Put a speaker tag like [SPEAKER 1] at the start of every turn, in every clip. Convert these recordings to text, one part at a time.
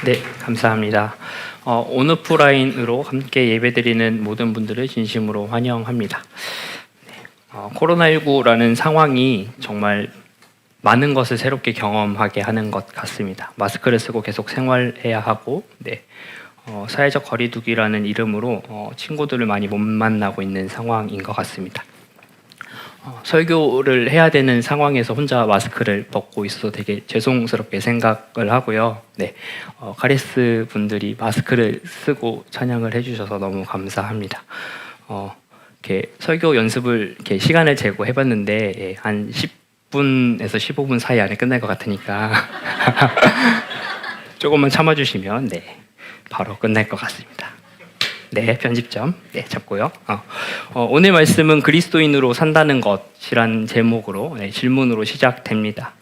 [SPEAKER 1] 네, 감사합니다. 온오프라인으로 함께 예배드리는 모든 분들을 진심으로 환영합니다. 코로나19라는 상황이 정말 많은 것을 새롭게 경험하게 하는 것 같습니다. 마스크를 쓰고 계속 생활해야 하고, 사회적 거리두기라는 이름으로 친구들을 많이 못 만나고 있는 상황인 것 같습니다. 설교를 해야 되는 상황에서 혼자 마스크를 벗고 있어서 되게 죄송스럽게 생각을 하고요. 카리스 분들이 마스크를 쓰고 찬양을 해주셔서 너무 감사합니다. 이렇게 설교 연습을 이렇게 시간을 재고 해봤는데 한 10분에서 15분 사이 안에 끝날 것 같으니까 조금만 참아주시면 바로 끝날 것 같습니다. 편집점 잡고요. 오늘 말씀은 그리스도인으로 산다는 것이란 제목으로 질문으로 시작됩니다.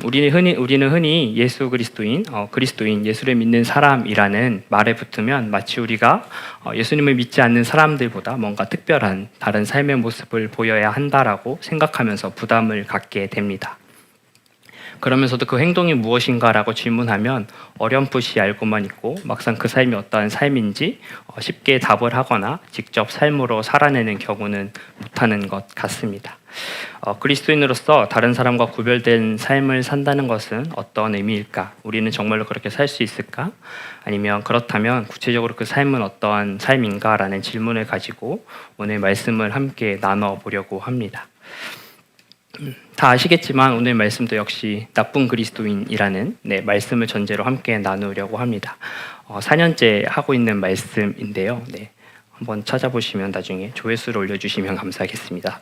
[SPEAKER 1] 우리는 흔히 예수 그리스도인, 예수를 믿는 사람이라는 말에 붙으면 마치 우리가 예수님을 믿지 않는 사람들보다 뭔가 특별한 다른 삶의 모습을 보여야 한다라고 생각하면서 부담을 갖게 됩니다. 그러면서도 그 행동이 무엇인가라고 질문하면 어렴풋이 알고만 있고 막상 그 삶이 어떠한 삶인지 쉽게 답을 하거나 직접 삶으로 살아내는 경우는 못하는 것 같습니다. 그리스도인으로서 다른 사람과 구별된 삶을 산다는 것은 어떤 의미일까? 우리는 정말로 그렇게 살 수 있을까? 아니면 그렇다면 구체적으로 그 삶은 어떠한 삶인가? 라는 질문을 가지고 오늘 말씀을 함께 나눠보려고 합니다. 다 아시겠지만 오늘 말씀도 역시 나쁜 그리스도인이라는 말씀을 전제로 함께 나누려고 합니다. 4년째 하고 있는 말씀인데요. 한번 찾아보시면 나중에 조회수를 올려주시면 감사하겠습니다.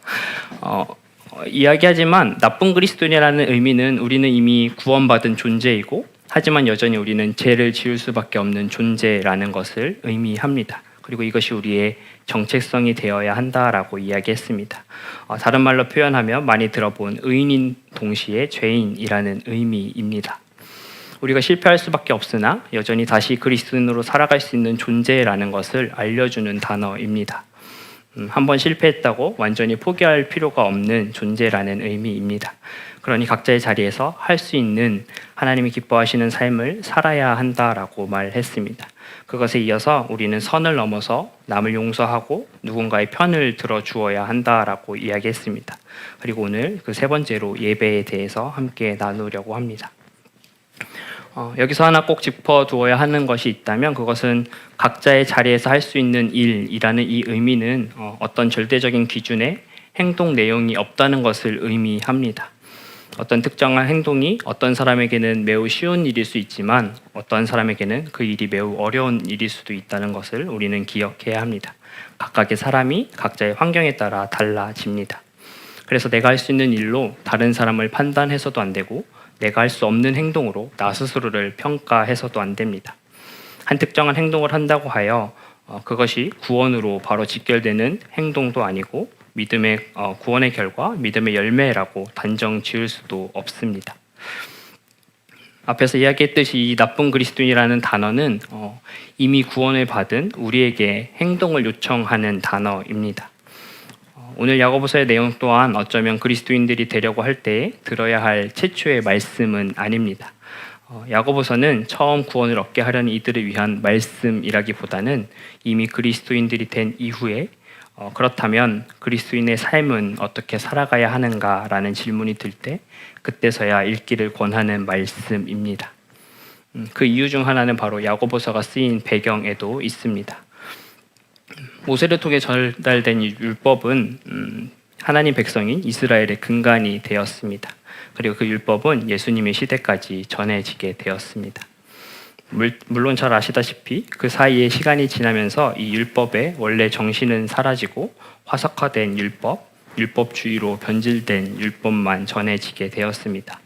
[SPEAKER 1] 이야기하지만 나쁜 그리스도인이라는 의미는 우리는 이미 구원받은 존재이고 하지만 여전히 우리는 죄를 지을 수밖에 없는 존재라는 것을 의미합니다. 그리고 이것이 우리의 정체성이 되어야 한다라고 이야기했습니다. 다른 말로 표현하면 많이 들어본 의인인 동시에 죄인이라는 의미입니다. 우리가 실패할 수밖에 없으나 여전히 다시 그리스도인으로 살아갈 수 있는 존재라는 것을 알려주는 단어입니다. 한번 실패했다고 완전히 포기할 필요가 없는 존재라는 의미입니다. 그러니 각자의 자리에서 할 수 있는 하나님이 기뻐하시는 삶을 살아야 한다라고 말했습니다. 그것에 이어서 우리는 선을 넘어서 남을 용서하고 누군가의 편을 들어주어야 한다라고 이야기했습니다. 그리고 오늘 그 세 번째로 예배에 대해서 함께 나누려고 합니다. 여기서 하나 꼭 짚어두어야 하는 것이 있다면 그것은 각자의 자리에서 할 수 있는 일이라는 이 의미는 어떤 절대적인 기준에 행동 내용이 없다는 것을 의미합니다. 어떤 특정한 행동이 어떤 사람에게는 매우 쉬운 일일 수 있지만 어떤 사람에게는 그 일이 매우 어려운 일일 수도 있다는 것을 우리는 기억해야 합니다. 각각의 사람이 각자의 환경에 따라 달라집니다. 그래서 내가 할 수 있는 일로 다른 사람을 판단해서도 안 되고 내가 할 수 없는 행동으로 나 스스로를 평가해서도 안 됩니다. 한 특정한 행동을 한다고 하여 그것이 구원으로 바로 직결되는 행동도 아니고 믿음의 구원의 결과, 믿음의 열매라고 단정 지을 수도 없습니다. 앞에서 이야기했듯이 이 나쁜 그리스도인이라는 단어는 이미 구원을 받은 우리에게 행동을 요청하는 단어입니다. 오늘 야고보서의 내용 또한 어쩌면 그리스도인들이 되려고 할 때 들어야 할 최초의 말씀은 아닙니다. 야고보서는 처음 구원을 얻게 하려는 이들을 위한 말씀이라기보다는 이미 그리스도인들이 된 이후에 그렇다면 그리스도인의 삶은 어떻게 살아가야 하는가라는 질문이 들 때 그때서야 읽기를 권하는 말씀입니다. 그 이유 중 하나는 바로 야고보서가 쓰인 배경에도 있습니다. 모세를 통해 전달된 율법은 하나님 백성인 이스라엘의 근간이 되었습니다. 그리고 그 율법은 예수님의 시대까지 전해지게 되었습니다. 물론 잘 아시다시피 그 사이에 시간이 지나면서 이 율법의 원래 정신은 사라지고 화석화된 율법주의로 변질된 율법만 전해지게 되었습니다.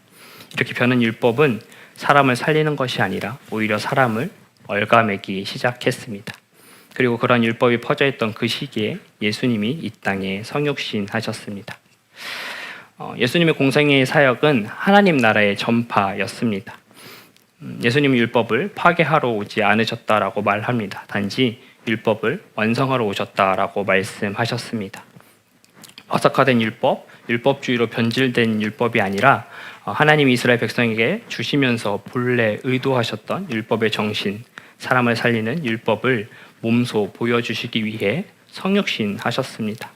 [SPEAKER 1] 이렇게 변한 율법은 사람을 살리는 것이 아니라 오히려 사람을 얽어매기 시작했습니다. 그리고 그런 율법이 퍼져있던 그 시기에 예수님이 이 땅에 성육신하셨습니다. 예수님의 공생애의 사역은 하나님 나라의 전파였습니다. 예수님은 율법을 파괴하러 오지 않으셨다라고 말합니다. 단지 율법을 완성하러 오셨다라고 말씀하셨습니다. 화석화된 율법, 율법주의로 변질된 율법이 아니라 하나님이 이스라엘 백성에게 주시면서 본래 의도하셨던 율법의 정신, 사람을 살리는 율법을 몸소 보여주시기 위해 성육신 하셨습니다.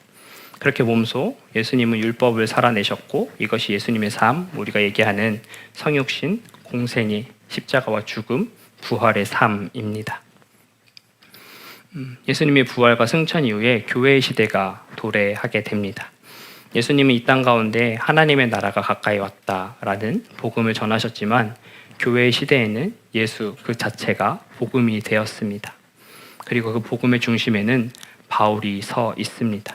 [SPEAKER 1] 그렇게 몸소 예수님은 율법을 살아내셨고 이것이 예수님의 삶, 우리가 얘기하는 성육신, 공생애, 십자가와 죽음, 부활의 삶입니다. 예수님의 부활과 승천 이후에 교회의 시대가 도래하게 됩니다. 예수님은 이 땅 가운데 하나님의 나라가 가까이 왔다라는 복음을 전하셨지만 교회의 시대에는 예수 그 자체가 복음이 되었습니다. 그리고 그 복음의 중심에는 바울이 서 있습니다.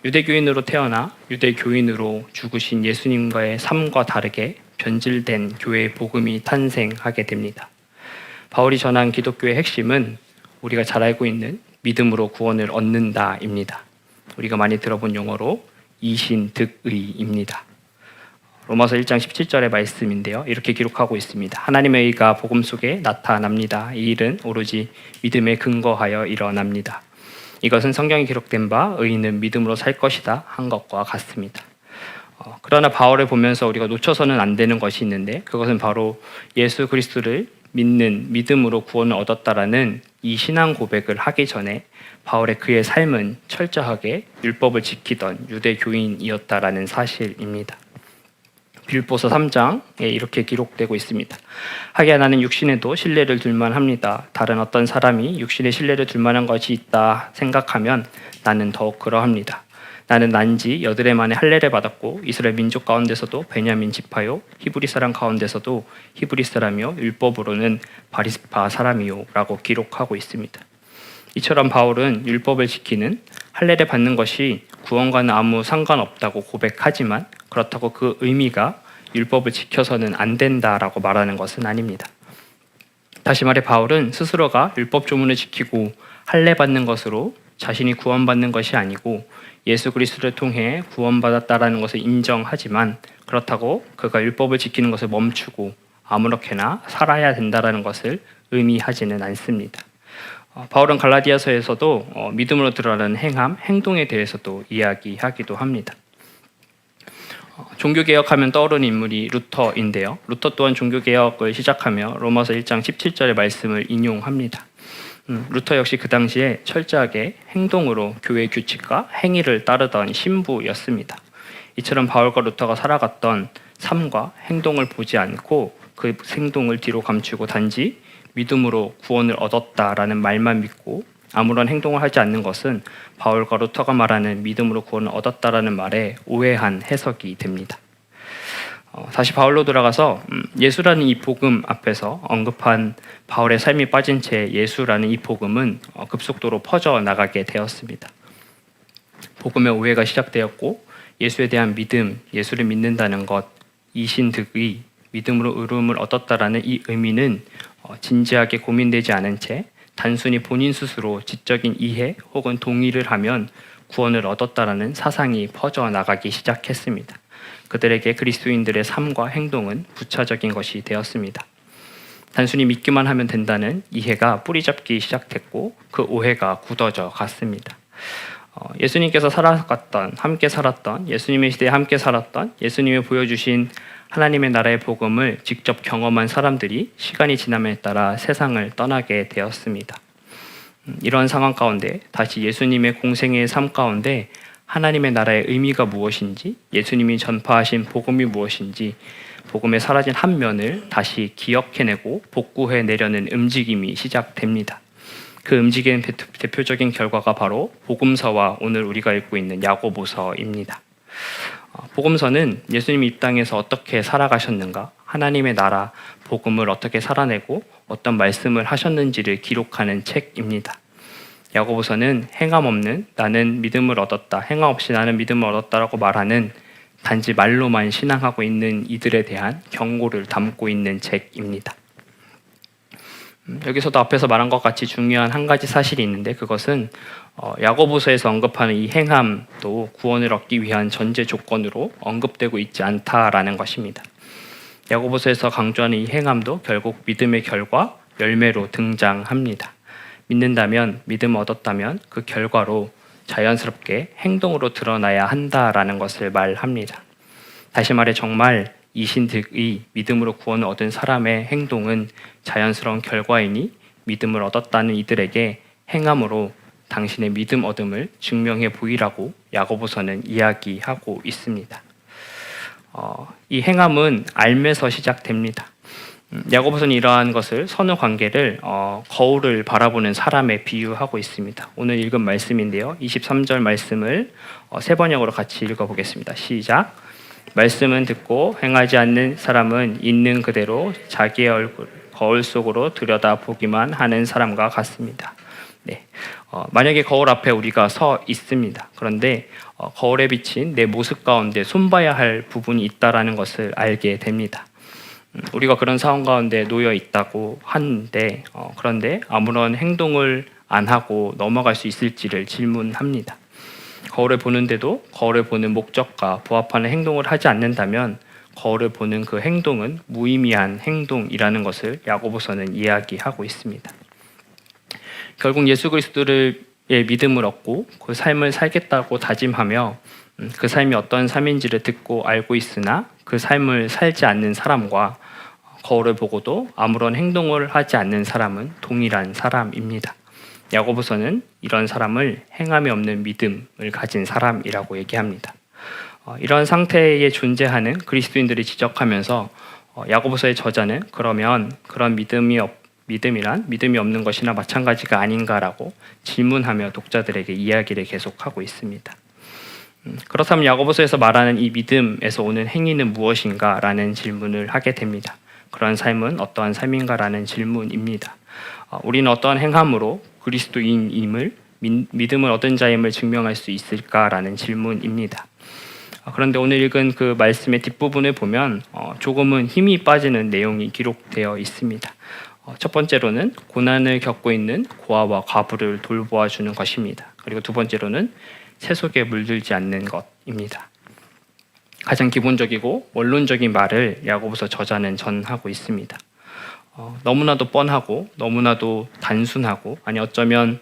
[SPEAKER 1] 유대교인으로 태어나 유대교인으로 죽으신 예수님과의 삶과 다르게 변질된 교회의 복음이 탄생하게 됩니다. 바울이 전한 기독교의 핵심은 우리가 잘 알고 있는 믿음으로 구원을 얻는다입니다. 우리가 많이 들어본 용어로 이신득의입니다. 로마서 1장 17절의 말씀인데요. 이렇게 기록하고 있습니다. 하나님의 의가 복음 속에 나타납니다. 이 일은 오로지 믿음에 근거하여 일어납니다. 이것은 성경에 기록된 바 의인은 믿음으로 살 것이다 한 것과 같습니다. 그러나 바울을 보면서 우리가 놓쳐서는 안 되는 것이 있는데 그것은 바로 예수 그리스도를 믿는 믿음으로 구원을 얻었다라는 이 신앙 고백을 하기 전에 바울의 그의 삶은 철저하게 율법을 지키던 유대교인이었다라는 사실입니다. 빌립보서 3장에 이렇게 기록되고 있습니다. 하기야 나는 육신에도 신뢰를 둘만 합니다. 다른 어떤 사람이 육신에 신뢰를 둘 만한 것이 있다 생각하면 나는 더욱 그러합니다. 나는 난지 8해 만에 할례를 받았고 이스라엘 민족 가운데서도 베냐민 지파요 히브리 사람 가운데서도 히브리 사람이요 율법으로는 바리스파 사람이요 라고 기록하고 있습니다. 이처럼 바울은 율법을 지키는 할례를 받는 것이 구원과는 아무 상관없다고 고백하지만 그렇다고 그 의미가 율법을 지켜서는 안 된다라고 말하는 것은 아닙니다. 다시 말해 바울은 스스로가 율법 조문을 지키고 할례 받는 것으로 자신이 구원받는 것이 아니고 예수 그리스도를 통해 구원받았다라는 것을 인정하지만 그렇다고 그가 율법을 지키는 것을 멈추고 아무렇게나 살아야 된다라는 것을 의미하지는 않습니다. 바울은 갈라디아서에서도 믿음으로 드러나는 행함, 행동에 대해서도 이야기하기도 합니다. 종교개혁하면 떠오르는 인물이 루터인데요. 루터 또한 종교개혁을 시작하며 로마서 1장 17절의 말씀을 인용합니다. 루터 역시 그 당시에 철저하게 행동으로 교회의 규칙과 행위를 따르던 신부였습니다. 이처럼 바울과 루터가 살아갔던 삶과 행동을 보지 않고 그 행동을 뒤로 감추고 단지 믿음으로 구원을 얻었다라는 말만 믿고 아무런 행동을 하지 않는 것은 바울과 루터가 말하는 믿음으로 구원을 얻었다라는 말에 오해한 해석이 됩니다. 다시 바울로 돌아가서 예수라는 이 복음 앞에서 언급한 바울의 삶이 빠진 채 예수라는 이 복음은 급속도로 퍼져나가게 되었습니다. 복음의 오해가 시작되었고 예수에 대한 믿음, 예수를 믿는다는 것, 이신득의, 믿음으로 의로움을 얻었다라는 이 의미는 진지하게 고민되지 않은 채 단순히 본인 스스로 지적인 이해 혹은 동의를 하면 구원을 얻었다라는 사상이 퍼져나가기 시작했습니다. 그들에게 그리스도인들의 삶과 행동은 부차적인 것이 되었습니다. 단순히 믿기만 하면 된다는 이해가 뿌리 잡기 시작했고 그 오해가 굳어져 갔습니다. 예수님께서 살아갔던, 함께 살았던, 예수님의 시대에 함께 살았던, 예수님이 보여주신 하나님의 나라의 복음을 직접 경험한 사람들이 시간이 지남에 따라 세상을 떠나게 되었습니다. 이런 상황 가운데 다시 예수님의 공생애의 삶 가운데 하나님의 나라의 의미가 무엇인지, 예수님이 전파하신 복음이 무엇인지, 복음에 사라진 한 면을 다시 기억해내고 복구해내려는 움직임이 시작됩니다. 그 움직이는 대표적인 결과가 바로 복음서와 오늘 우리가 읽고 있는 야고보서입니다. 복음서는 예수님이 이 땅에서 어떻게 살아가셨는가, 하나님의 나라, 복음을 어떻게 살아내고 어떤 말씀을 하셨는지를 기록하는 책입니다. 야고보서는 행함 없는 나는 믿음을 얻었다, 행함 없이 나는 믿음을 얻었다라고 말하는 단지 말로만 신앙하고 있는 이들에 대한 경고를 담고 있는 책입니다. 여기서도 앞에서 말한 것 같이 중요한 한 가지 사실이 있는데 그것은 야고보서에서 언급하는 이 행함도 구원을 얻기 위한 전제 조건으로 언급되고 있지 않다라는 것입니다. 야고보서에서 강조하는 이 행함도 결국 믿음의 결과, 열매로 등장합니다. 믿는다면, 믿음을 얻었다면 그 결과로 자연스럽게 행동으로 드러나야 한다라는 것을 말합니다. 다시 말해 정말 이신득의 믿음으로 구원을 얻은 사람의 행동은 자연스러운 결과이니 믿음을 얻었다는 이들에게 행함으로 당신의 믿음 얻음을 증명해 보이라고 야고보서는 이야기하고 있습니다. 이 행함은 알면서 시작됩니다. 야고보서는 이러한 것을 선후 관계를 거울을 바라보는 사람에 비유하고 있습니다. 오늘 읽은 말씀인데요. 23절 말씀을 세 번역으로 같이 읽어보겠습니다. 시작. 말씀은 듣고 행하지 않는 사람은 있는 그대로 자기의 얼굴 거울 속으로 들여다보기만 하는 사람과 같습니다. 네. 만약에 거울 앞에 우리가 서 있습니다. 그런데 거울에 비친 내 모습 가운데 손봐야 할 부분이 있다라는 것을 알게 됩니다. 우리가 그런 상황 가운데 놓여 있다고 하는데 그런데 아무런 행동을 안 하고 넘어갈 수 있을지를 질문합니다. 거울을 보는데도 거울을 보는 목적과 부합하는 행동을 하지 않는다면 거울을 보는 그 행동은 무의미한 행동이라는 것을 야고보서는 이야기하고 있습니다. 결국 예수 그리스도를 믿음을 얻고 그 삶을 살겠다고 다짐하며 그 삶이 어떤 삶인지를 듣고 알고 있으나 그 삶을 살지 않는 사람과 거울을 보고도 아무런 행동을 하지 않는 사람은 동일한 사람입니다. 야고보서는 이런 사람을 행함이 없는 믿음을 가진 사람이라고 얘기합니다. 이런 상태에 존재하는 그리스도인들을 지적하면서 야고보서의 저자는 그러면 그런 믿음이 없는 것이나 마찬가지가 아닌가라고 질문하며 독자들에게 이야기를 계속하고 있습니다. 그렇다면 야고보서에서 말하는 이 믿음에서 오는 행위는 무엇인가라는 질문을 하게 됩니다. 그런 삶은 어떠한 삶인가라는 질문입니다. 우리는 어떠한 행함으로 그리스도인임을 믿음을 얻은 자임을 증명할 수 있을까라는 질문입니다. 그런데 오늘 읽은 그 말씀의 뒷부분을 보면 조금은 힘이 빠지는 내용이 기록되어 있습니다. 첫 번째로는 고난을 겪고 있는 고아와 과부를 돌보아주는 것입니다. 그리고 두 번째로는 새 속에 물들지 않는 것입니다. 가장 기본적이고 원론적인 말을 야고보서 저자는 전하고 있습니다. 너무나도 뻔하고 너무나도 단순하고 아니 어쩌면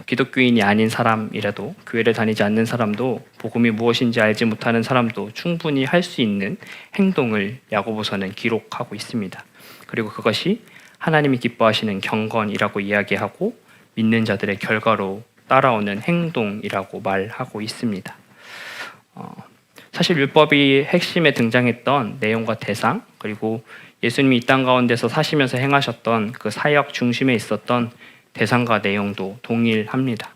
[SPEAKER 1] 기독교인이 아닌 사람이라도 교회를 다니지 않는 사람도 복음이 무엇인지 알지 못하는 사람도 충분히 할 수 있는 행동을 야고보서는 기록하고 있습니다. 그리고 그것이 하나님이 기뻐하시는 경건이라고 이야기하고 믿는 자들의 결과로 따라오는 행동이라고 말하고 있습니다. 사실 율법이 핵심에 등장했던 내용과 대상 그리고 예수님이 이 땅 가운데서 사시면서 행하셨던 그 사역 중심에 있었던 대상과 내용도 동일합니다.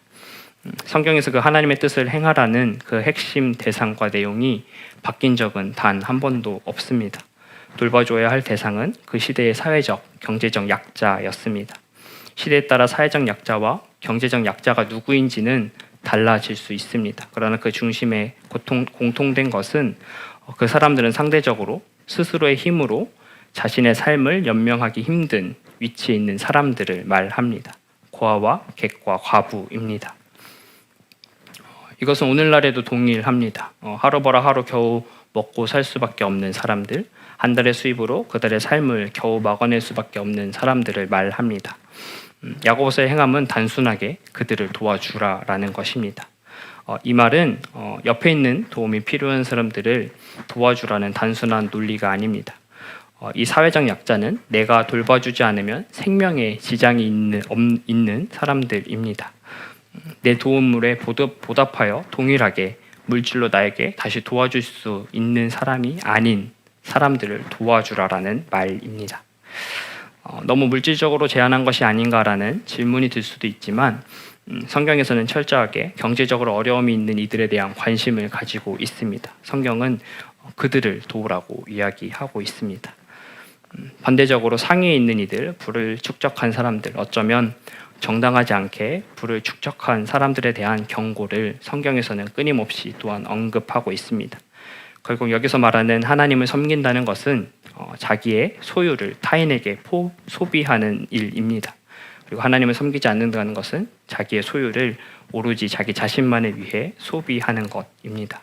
[SPEAKER 1] 성경에서 그 하나님의 뜻을 행하라는 그 핵심 대상과 내용이 바뀐 적은 단 한 번도 없습니다. 돌봐줘야 할 대상은 그 시대의 사회적, 경제적 약자였습니다. 시대에 따라 사회적 약자와 경제적 약자가 누구인지는 달라질 수 있습니다. 그러나 그 중심에 공통된 것은 그 사람들은 상대적으로 스스로의 힘으로 자신의 삶을 연명하기 힘든 위치에 있는 사람들을 말합니다. 고아와 객과 과부입니다. 이것은 오늘날에도 동일합니다. 하루 벌어 하루 겨우 먹고 살 수밖에 없는 사람들, 한 달의 수입으로 그들의 삶을 겨우 막아낼 수밖에 없는 사람들을 말합니다. 야고보서의 행함은 단순하게 그들을 도와주라라는 것입니다. 이 말은 옆에 있는 도움이 필요한 사람들을 도와주라는 단순한 논리가 아닙니다. 이 사회적 약자는 내가 돌봐주지 않으면 생명에 지장이 있는 사람들입니다. 내 도움물에 보답하여 동일하게 물질로 나에게 다시 도와줄 수 있는 사람이 아닌 사람들을 도와주라라는 말입니다. 너무 물질적으로 제한한 것이 아닌가라는 질문이 들 수도 있지만 성경에서는 철저하게 경제적으로 어려움이 있는 이들에 대한 관심을 가지고 있습니다. 성경은 그들을 도우라고 이야기하고 있습니다. 반대적으로 상위에 있는 이들, 부를 축적한 사람들, 어쩌면 정당하지 않게 부를 축적한 사람들에 대한 경고를 성경에서는 끊임없이 또한 언급하고 있습니다. 결국 여기서 말하는 하나님을 섬긴다는 것은 자기의 소유를 타인에게 소비하는 일입니다. 그리고 하나님을 섬기지 않는다는 것은 자기의 소유를 오로지 자기 자신만을 위해 소비하는 것입니다.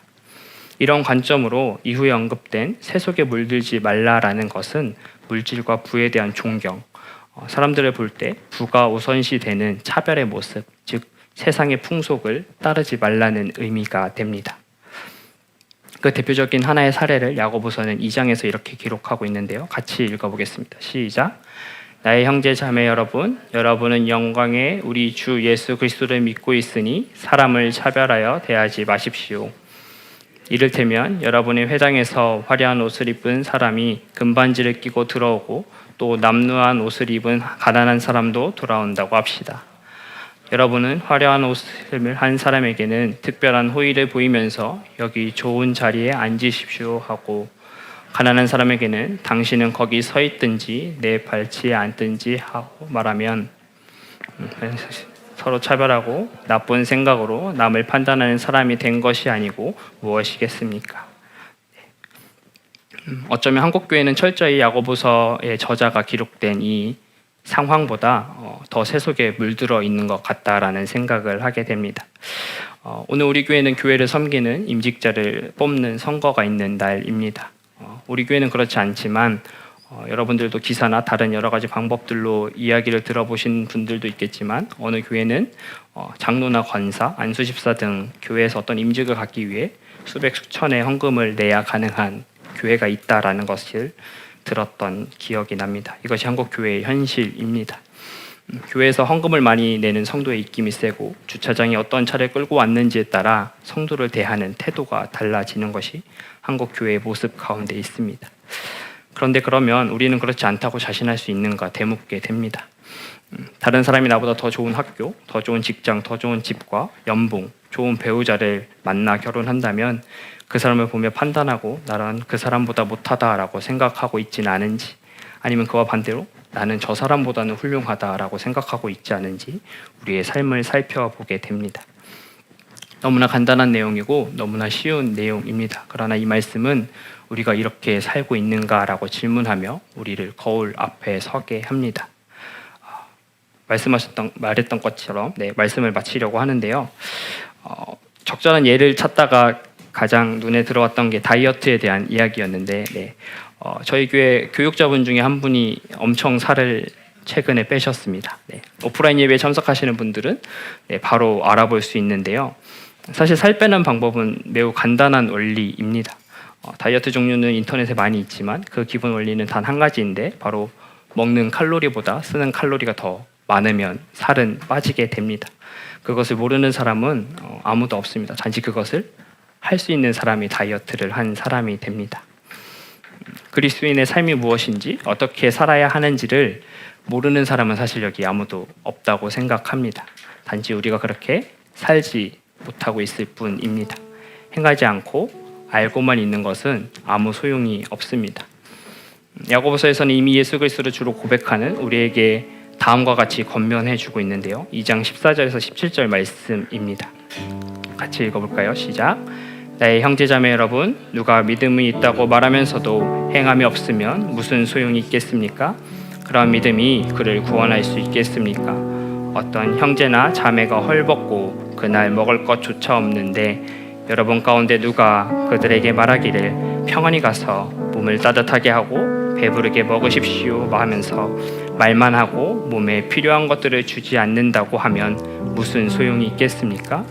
[SPEAKER 1] 이런 관점으로 이후에 언급된 새 속에 물들지 말라라는 것은 물질과 부에 대한 존경, 사람들을 볼 때 부가 우선시되는 차별의 모습, 즉 세상의 풍속을 따르지 말라는 의미가 됩니다. 그 대표적인 하나의 사례를 야고보서는 2장에서 이렇게 기록하고 있는데요. 같이 읽어보겠습니다. 시작. 나의 형제 자매 여러분, 여러분은 영광의 우리 주 예수 그리스도를 믿고 있으니 사람을 차별하여 대하지 마십시오. 이를테면 여러분의 회당에서 화려한 옷을 입은 사람이 금반지를 끼고 들어오고 또 남루한 옷을 입은 가난한 사람도 돌아온다고 합시다. 여러분은 화려한 옷을 한 사람에게는 특별한 호의를 보이면서 여기 좋은 자리에 앉으십시오 하고, 가난한 사람에게는 당신은 거기 서 있든지 내 발치에 앉든지 하고 말하면 서로 차별하고 나쁜 생각으로 남을 판단하는 사람이 된 것이 아니고 무엇이겠습니까? 어쩌면 한국 교회는 철저히 야고보서의 저자가 기록된 이 상황보다 더 세속에 물들어 있는 것 같다라는 생각을 하게 됩니다. 오늘 우리 교회는 교회를 섬기는 임직자를 뽑는 선거가 있는 날입니다. 우리 교회는 그렇지 않지만 여러분들도 기사나 다른 여러 가지 방법들로 이야기를 들어보신 분들도 있겠지만 어느 교회는 장로나 권사, 안수집사 등 교회에서 어떤 임직을 갖기 위해 수백 수천의 헌금을 내야 가능한 교회가 있다라는 것을 들었던 기억이 납니다. 이것이 한국 교회의 현실입니다. 교회에서 헌금을 많이 내는 성도의 입김이 세고 주차장에 어떤 차를 끌고 왔는지에 따라 성도를 대하는 태도가 달라지는 것이 한국 교회의 모습 가운데 있습니다. 그런데 그러면 우리는 그렇지 않다고 자신할 수 있는가 되묻게 됩니다. 다른 사람이 나보다 더 좋은 학교, 더 좋은 직장, 더 좋은 집과 연봉, 좋은 배우자를 만나 결혼한다면 그 사람을 보며 판단하고 나는 그 사람보다 못하다라고 생각하고 있지는 않은지, 아니면 그와 반대로 나는 저 사람보다는 훌륭하다라고 생각하고 있지 않은지 우리의 삶을 살펴보게 됩니다. 너무나 간단한 내용이고 너무나 쉬운 내용입니다. 그러나 이 말씀은 우리가 이렇게 살고 있는가라고 질문하며 우리를 거울 앞에 서게 합니다. 말했던 것처럼 말씀을 마치려고 하는데요. 적절한 예를 찾다가 가장 눈에 들어왔던 게 다이어트에 대한 이야기였는데, 저희 교회 교육자분 중에 한 분이 엄청 살을 최근에 빼셨습니다. 오프라인 예배에 참석하시는 분들은 바로 알아볼 수 있는데요. 사실 살 빼는 방법은 매우 간단한 원리입니다. 다이어트 종류는 인터넷에 많이 있지만 그 기본 원리는 단 한 가지인데, 바로 먹는 칼로리보다 쓰는 칼로리가 더 많으면 살은 빠지게 됩니다. 그것을 모르는 사람은 아무도 없습니다. 단지 그것을 할 수 있는 사람이 다이어트를 한 사람이 됩니다. 그리스도인의 삶이 무엇인지, 어떻게 살아야 하는지를 모르는 사람은 사실 여기 아무도 없다고 생각합니다. 단지 우리가 그렇게 살지 못하고 있을 뿐입니다. 행하지 않고 알고만 있는 것은 아무 소용이 없습니다. 야고보서에서는 이미 예수 그리스도를 주로 고백하는 우리에게 다음과 같이 권면해주고 있는데요. 2장 14절에서 17절 말씀입니다. 같이 읽어볼까요? 시작. 나의 형제자매 여러분, 누가 믿음이 있다고 말하면서도 행함이 없으면 무슨 소용이 있겠습니까? 그런 믿음이 그를 구원할 수 있겠습니까? 어떤 형제나 자매가 헐벗고 그날 먹을 것조차 없는데 여러분 가운데 누가 그들에게 말하기를 평안히 가서 몸을 따뜻하게 하고 배부르게 먹으십시오 하면서 말만 하고 몸에 필요한 것들을 주지 않는다고 하면 무슨 소용이 있겠습니까?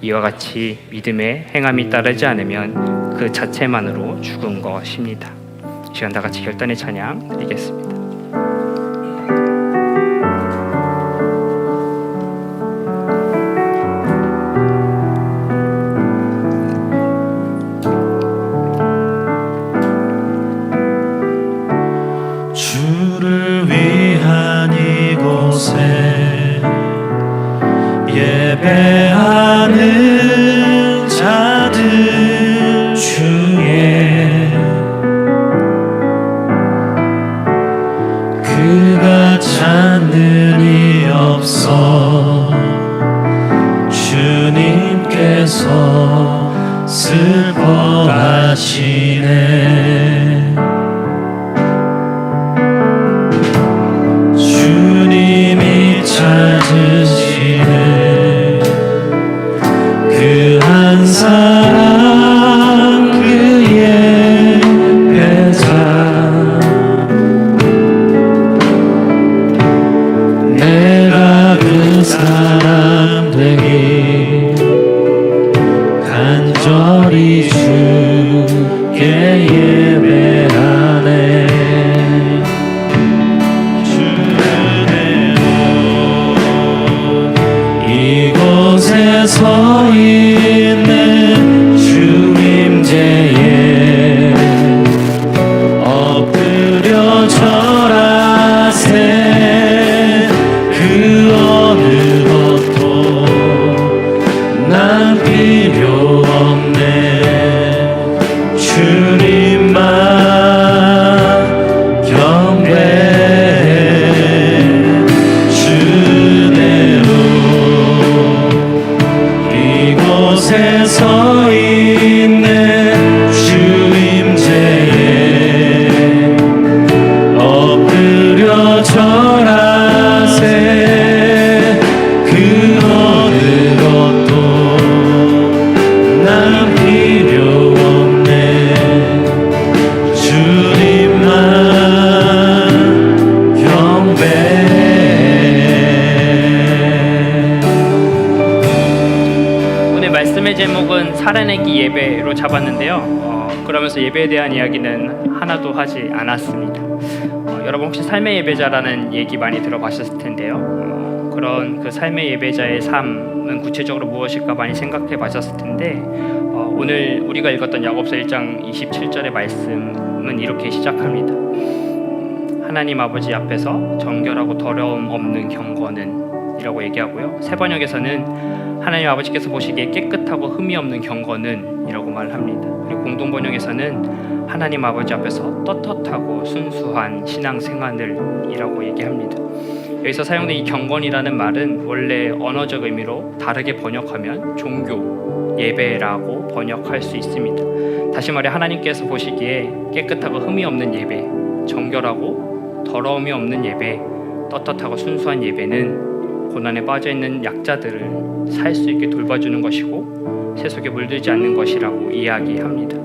[SPEAKER 1] 이와 같이 믿음에 행함이 따르지 않으면 그 자체만으로 죽은 것입니다. 이 시간 다 같이 결단의 찬양 드리겠습니다.
[SPEAKER 2] 주를 위한 이곳에 예배하는 자들 중에 그가 찾는 이 없어 주님께서 슬퍼하시네. 주님이 찾으시네. 그 한 사람 그의 배자 내가 그 사람 되기 예배하네. 이곳에 서 있는 주님제에 엎드려 절하세. 그 어느 것도 난 필요 없네. 주님만 경배해. 주대로 이곳에 서 있는 주님제에 엎드려 절하세. 그 어느 것도 난 필요 없네. 주님만 경배해.
[SPEAKER 1] 오늘 말씀의 제목은 살아내기 예배로 잡았는데요. 그러면서 예배에 대한 이야기는 하나도 하지 않았습니다. 여러분 혹시 삶의 예배자라는 얘기 많이 들어봤을 텐데요. 그런 그 삶의 예배자의 삶은 구체적으로 무엇일까 많이 생각해 봤었을 텐데 오늘 우리가 읽었던 야고보서 1장 27절의 말씀은 이렇게 시작합니다. 하나님 아버지 앞에서 정결하고 더러움 없는 경건은 이라고 얘기하고요. 새 번역에서는 하나님 아버지께서 보시기에 깨끗하고 흠이 없는 경건은 이라고 말합니다. 그리고 공동 번역에서는 하나님 아버지 앞에서 떳떳하고 순수한 신앙생활을 이라고 얘기합니다. 여기서 사용된 이 경건이라는 말은 원래 언어적 의미로 다르게 번역하면 종교, 예배라고 번역할 수 있습니다. 다시 말해 하나님께서 보시기에 깨끗하고 흠이 없는 예배, 정결하고 더러움이 없는 예배, 떳떳하고 순수한 예배는 고난에 빠져있는 약자들을 살 수 있게 돌봐주는 것이고 세속에 물들지 않는 것이라고 이야기합니다.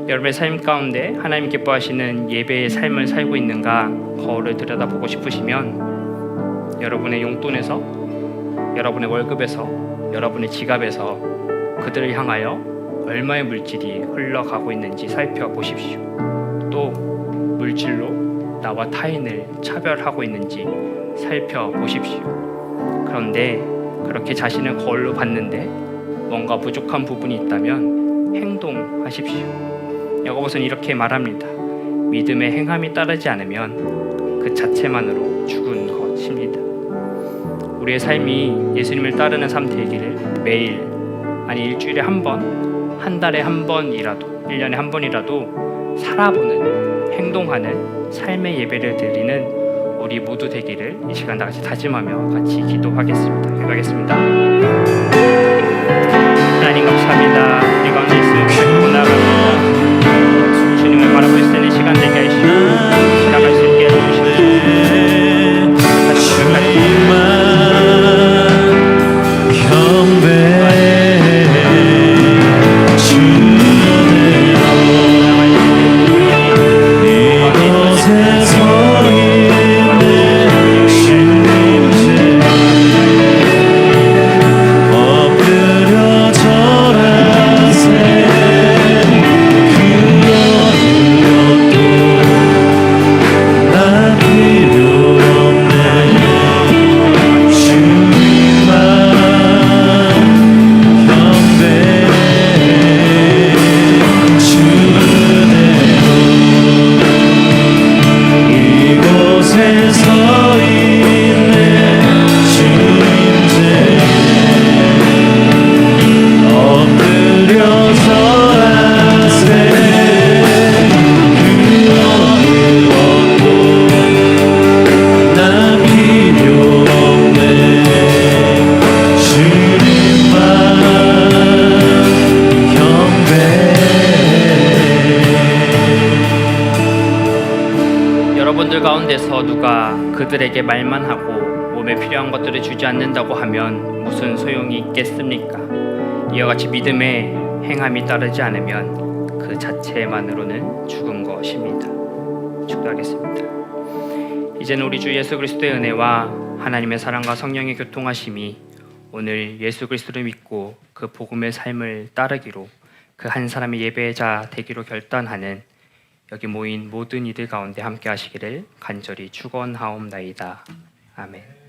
[SPEAKER 1] 여러분의 삶 가운데 하나님 기뻐하시는 예배의 삶을 살고 있는가 거울을 들여다보고 싶으시면 여러분의 용돈에서, 여러분의 월급에서, 여러분의 지갑에서 그들을 향하여 얼마의 물질이 흘러가고 있는지 살펴보십시오. 또 물질로 나와 타인을 차별하고 있는지 살펴보십시오. 그런데 그렇게 자신을 거울로 봤는데 뭔가 부족한 부분이 있다면 행동하십시오. 야고보서는 이렇게 말합니다. 믿음의 행함이 따르지 않으면 그 자체만으로 죽은 것입니다. 우리의 삶이 예수님을 따르는 삶 되기를 매일, 아니 일주일에 한 번, 한 달에 한 번이라도, 1년에 한 번이라도 살아보는, 행동하는 삶의 예배를 드리는 우리 모두 되기를 이 시간 다 같이 다짐하며 같이 기도하겠습니다. 기도하겠습니다. 하나님 감사합니다. 우리 가운데 있음을 가지고 나아가며 주님을 바라볼 수 있는 시간 되게 하시고 시작할 수 있게 해주시옵소서.
[SPEAKER 2] 주님만 경배해. 주대로 이곳에 서 있는 주님제에 엎드려 절하세. 그 어느 것도 난 필요 없네. 주님만 경배해. 주대로 이곳에 서 있는 주님제에 엎드려 절하세. 그 어느 것도 난 필요 없네. 주님만 경배해.
[SPEAKER 1] 여러분들 가운데서 누가 그들에게 말만 하고 몸에 필요한 것들을 주지 않는다고 하면 무슨 소용이 있겠습니까? 이와 같이 믿음의 행함이 따르지 않으면 그 자체만으로는 죽은 것입니다. 축도하겠습니다. 이제는 우리 주 예수 그리스도의 은혜와 하나님의 사랑과 성령의 교통하심이 오늘 예수 그리스도를 믿고 그 복음의 삶을 따르기로 그 한 사람의 예배자 되기로 결단하는 여기 모인 모든 이들 가운데 함께 하시기를 간절히 축원하옵나이다. 아멘.